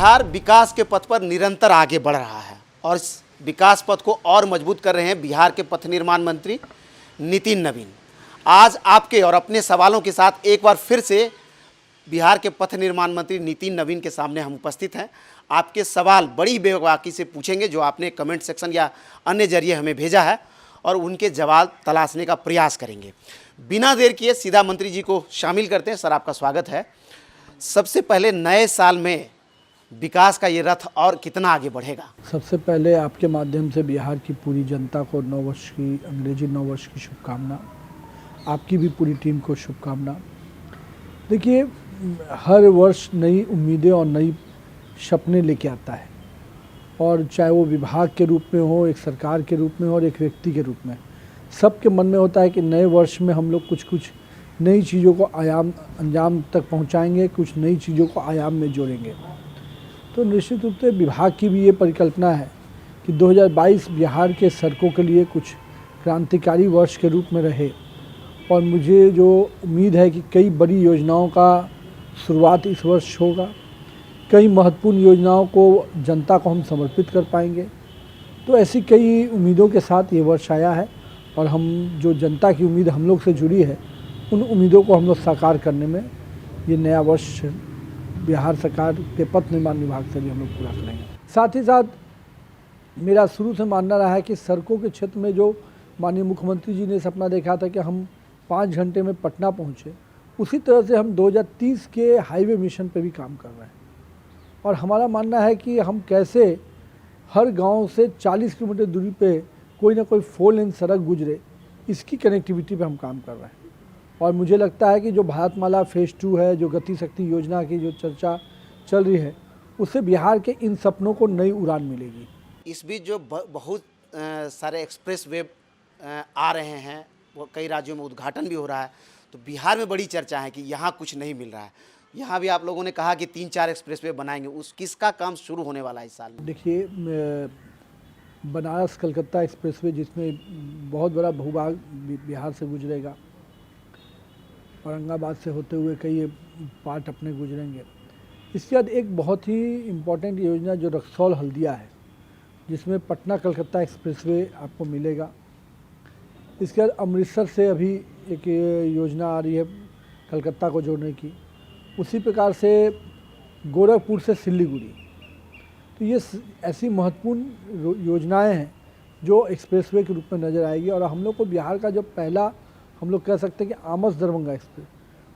बिहार विकास के पथ पर निरंतर आगे बढ़ रहा है और इस विकास पथ को और मजबूत कर रहे हैं बिहार के पथ निर्माण मंत्री नितिन नवीन। आज आपके और अपने सवालों के साथ एक बार फिर से बिहार के पथ निर्माण मंत्री नितिन नवीन के सामने हम उपस्थित हैं। आपके सवाल बड़ी बेबाकी से पूछेंगे जो आपने कमेंट सेक्शन या अन्य जरिए हमें भेजा है और उनके जवाब तलाशने का प्रयास करेंगे। बिना देर किए सीधा मंत्री जी को शामिल करते हैं। सर, आपका स्वागत है। सबसे पहले नए साल में विकास का ये रथ और कितना आगे बढ़ेगा? सबसे पहले आपके माध्यम से बिहार की पूरी जनता को नववर्ष की, अंग्रेजी नववर्ष की शुभकामना। आपकी भी पूरी टीम को शुभकामना। देखिए, हर वर्ष नई उम्मीदें और नई सपने लेके आता है, और चाहे वो विभाग के रूप में हो, एक सरकार के रूप में हो और एक व्यक्ति के रूप में, सबके मन में होता है कि नए वर्ष में हम लोग कुछ नई चीज़ों को अंजाम तक पहुंचाएंगे, कुछ नई चीज़ों को आयाम में जोड़ेंगे। तो निश्चित रूप से विभाग की भी ये परिकल्पना है कि 2022 बिहार के सड़कों के लिए कुछ क्रांतिकारी वर्ष के रूप में रहे, और मुझे जो उम्मीद है कि कई बड़ी योजनाओं का शुरुआत इस वर्ष होगा। कई महत्वपूर्ण योजनाओं को जनता को हम समर्पित कर पाएंगे। तो ऐसी कई उम्मीदों के साथ ये वर्ष आया है, और हम जो जनता की उम्मीद हम लोग से जुड़ी है, उन उम्मीदों को हम लोग साकार करने में ये नया वर्ष बिहार सरकार के पथ निर्माण विभाग से भी हम लोग पूरा करेंगे। साथ ही साथ मेरा शुरू से मानना रहा है कि सड़कों के क्षेत्र में जो माननीय मुख्यमंत्री जी ने सपना देखा था कि हम 5 घंटे में पटना पहुँचे, उसी तरह से हम 2030 के हाईवे मिशन पे भी काम कर रहे हैं। और हमारा मानना है कि हम कैसे हर गांव से 40 किलोमीटर दूरी पे कोई ना कोई 4 लेन सड़क गुजरे, इसकी कनेक्टिविटी पे हम काम कर रहे हैं। और मुझे लगता है कि जो भारतमाला फेज़ 2 है, जो गति शक्ति योजना की जो चर्चा चल रही है, उससे बिहार के इन सपनों को नई उड़ान मिलेगी। इस बीच जो बहुत सारे एक्सप्रेस वे आ रहे हैं, वो कई राज्यों में उद्घाटन भी हो रहा है, तो बिहार में बड़ी चर्चा है कि यहाँ कुछ नहीं मिल रहा है। यहाँ भी आप लोगों ने कहा कि 3-4 एक्सप्रेस वे बनाएंगे, किसका काम शुरू होने वाला है इस साल में? देखिए, बनारस कलकत्ता एक्सप्रेस वे, जिसमें बहुत बड़ा भूभाग बिहार से गुजरेगा, औरंगाबाद से होते हुए कई पार्ट अपने गुजरेंगे। इसके बाद एक बहुत ही इम्पोर्टेंट योजना जो रक्सौल हल्दिया है, जिसमें पटना कलकत्ता एक्सप्रेसवे आपको मिलेगा। इसके बाद अमृतसर से अभी एक योजना आ रही है कलकत्ता को जोड़ने की। उसी प्रकार से गोरखपुर से सिल्लीगुड़ी। तो ये ऐसी महत्वपूर्ण योजनाएं हैं जो एक्सप्रेसवे के रूप में नज़र आएगी। और हम लोग को बिहार का जो पहला, हम लोग कह सकते हैं कि आमस दरभंगा एक्सप्रेस,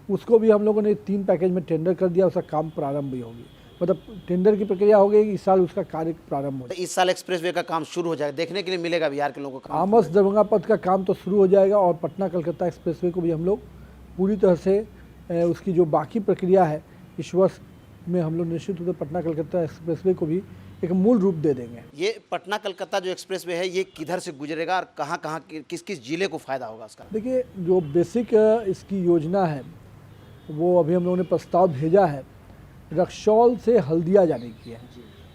उसको भी हम लोगों ने 3 पैकेज में टेंडर कर दिया। उसका काम प्रारंभ भी होगी, मतलब टेंडर की प्रक्रिया हो गई। इस साल उसका कार्य प्रारंभ हो जाएगा। इस साल एक्सप्रेसवे का काम शुरू हो जाएगा, देखने के लिए मिलेगा बिहार के लोगों को। आमस दरभंगा पथ का काम तो शुरू हो जाएगा, और पटना कलकत्ता एक्सप्रेसवे को भी हम लोग पूरी तरह से उसकी जो बाकी प्रक्रिया है इस वर्ष में हम लोग निश्चित रूप से पटना कलकत्ता एक्सप्रेसवे को भी एक मूल रूप दे देंगे। ये पटना कलकत्ता जो एक्सप्रेसवे है, ये किधर से गुजरेगा और कहाँ किस किस जिले को फ़ायदा होगा उसका? देखिए, जो बेसिक इसकी योजना है वो अभी हम लोगों ने प्रस्ताव भेजा है, रक्सौल से हल्दिया जाने की है।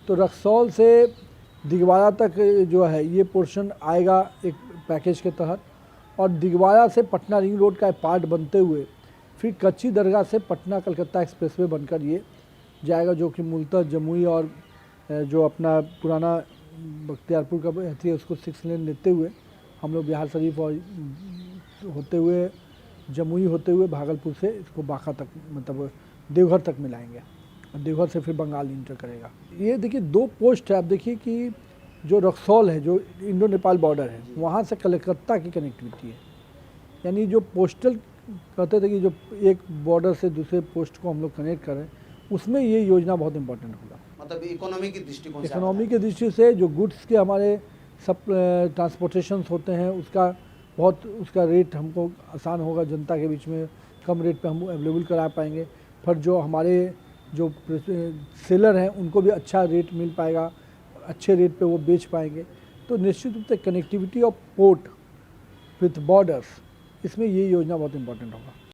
तो रक्सौल से दिगवाड़ा तक जो है ये पोर्शन आएगा एक पैकेज के तहत, और दिगवाड़ा से पटना रिंग रोड का पार्ट बनते हुए फिर कच्ची दरगाह से पटना कलकत्ता एक्सप्रेसवे बनकर ये जाएगा, जो कि मूलतः जमुई और जो अपना पुराना बख्तियारपुर का है उसको 6 लेन लेते हुए हम लोग बिहार शरीफ और होते हुए जमुई होते हुए भागलपुर से इसको बांका तक, मतलब देवघर तक मिलाएंगे, और देवघर से फिर बंगाल इंटर करेगा। ये देखिए 2 पोस्ट है। आप देखिए कि जो रक्सौल है, जो इंडो नेपाल बॉर्डर है, वहाँ से कलकत्ता की कनेक्टिविटी है। यानी जो पोस्टल कहते थे कि जो एक बॉर्डर से दूसरे पोस्ट को हम लोग कनेक्ट करें, उसमें ये योजना बहुत इंपॉर्टेंट होगा। मतलब इकोनॉमी की दृष्टिकोण से, इकोनॉमी की दृष्टि से जो गुड्स के हमारे सब ट्रांसपोर्टेशन होते हैं, उसका रेट हमको आसान होगा, जनता के बीच में कम रेट पे हम अवेलेबल करा पाएंगे। फिर जो हमारे जो सेलर हैं उनको भी अच्छा रेट मिल पाएगा, अच्छे रेट पे वो बेच पाएंगे। तो निश्चित रूप से connectivity of port with borders, इसमें ये योजना बहुत इंपॉर्टेंट होगा।